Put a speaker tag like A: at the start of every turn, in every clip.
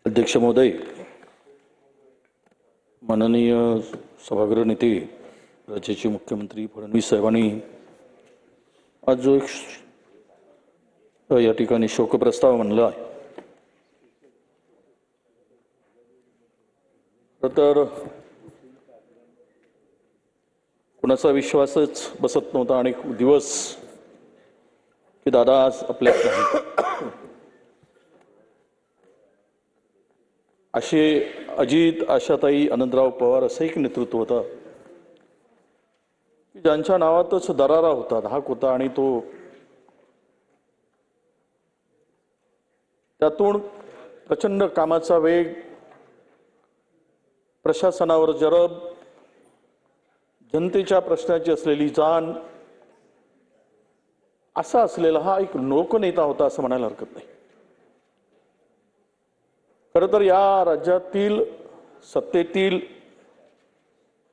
A: अध्यक्ष महोदय, माननीय सभागृह नेते राज्याचे मुख्यमंत्री फडणवीस साहेबांनी आज जो एक या ठिकाणी शोकप्रस्ताव मांडला आहे, तर कुणाचा विश्वासच बसत नव्हता अनेक दिवस की दादा आज आपल्यात नाही. असे अजित, आशाताई, आनंदराव पवार असं एक नेतृत्व होतं की ज्यांच्या नावातच दरारा होता, धाक होता आणि तो त्यातून प्रचंड कामाचा वेग, प्रशासनावर जरब, जनतेच्या प्रश्नाची असलेली जाण असा असलेला हा एक लोकनेता होता असं म्हणायला हरकत नाही. खरं तर या राज्यातील सत्तेतील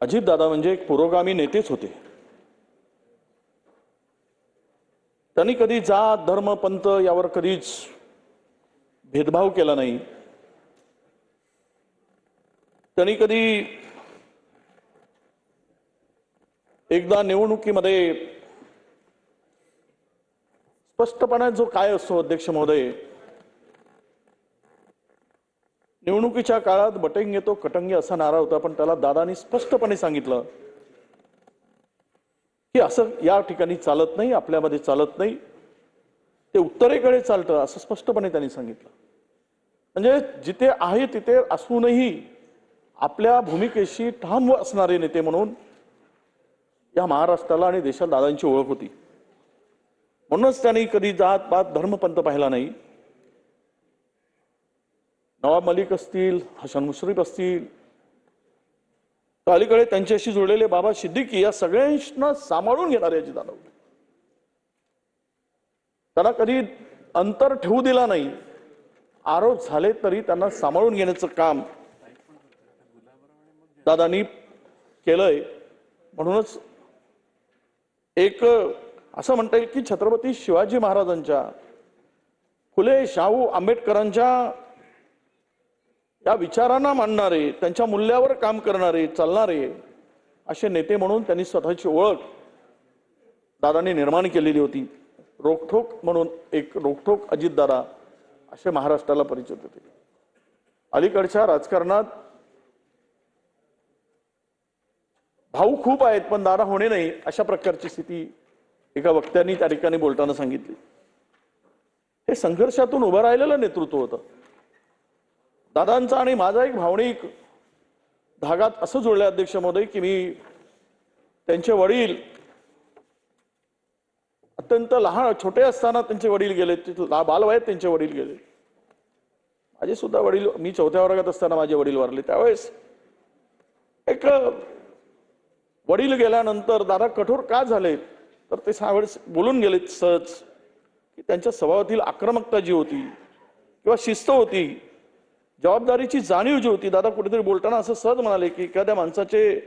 A: अजितदादा म्हणजे एक पुरोगामी नेतेच होते. त्यांनी कधी जात, धर्म, पंथ यावर कधीच भेदभाव केला नाही. त्यांनी कधी एकदा निवडणुकीमध्ये स्पष्टपणे जो काय असतो अध्यक्ष महोदय, निवडणुकीच्या काळात बटेंगे तो कटंगे असा नारा होता, पण त्याला दादांनी स्पष्टपणे सांगितलं की असं या ठिकाणी चालत नाही, आपल्यामध्ये चालत नाही, ते उत्तरेकडे चालतं असं स्पष्टपणे त्यांनी सांगितलं. म्हणजे जिथे आहे तिथे असूनही आपल्या भूमिकेशी ठाम असणारे नेते म्हणून या महाराष्ट्राला आणि देशात दादांची ओळख होती. म्हणूनच त्यांनी कधी जात पात धर्मपंथ पाहिला नाही. नवाब मलिक असतील, हसन मुश्रीफ असतील, तर अलीकडे त्यांच्याशी जोडलेले बाबा सिद्दीकी, या सगळ्यांना सांभाळून घेणारे अजितदादा होते. त्यांना कधी अंतर ठेवू दिला नाही. आरोप झाले तरी त्यांना सांभाळून घेण्याचं काम दादांनी केलंय. म्हणूनच एक असं म्हणता येईल की छत्रपती शिवाजी महाराजांच्या, फुले शाहू आंबेडकरांच्या या विचारांना मानणारे, त्यांच्या मूल्यावर काम करणारे, चालणारे असे नेते म्हणून त्यांनी स्वतःची ओळख दादांनी निर्माण केलेली होती. रोखठोक म्हणून एक रोखठोक अजितदादा असे महाराष्ट्राला परिचित होते. अलीकडच्या राजकारणात भाऊ खूप आहेत पण दादा होणे नाही, अशा प्रकारची स्थिती एका वक्त्यांनी त्या ठिकाणी बोलताना सांगितली. हे संघर्षातून उभं राहिलेलं नेतृत्व होतं दादांचा. आणि माझा एक भावनिक धागात असं जोडलं अध्यक्ष महोदय की मी त्यांचे वडील अत्यंत लहान छोटे असताना त्यांचे वडील गेले, बालवयात त्यांचे वडील गेले. माझे सुद्धा वडील, मी 4थ्या वर्गात असताना माझे वडील वारले. त्यावेळेस एक वडील गेल्यानंतर दादा कठोर का झाले, तर ते त्यावेळेस बोलून गेले सहज की त्यांच्या स्वभावातील आक्रमकता जी होती किंवा शिस्त होती, जबाबदारीची जाणीव जी होती, दादा कुठेतरी बोलताना असं सहज म्हणाले की एखाद्या माणसाचे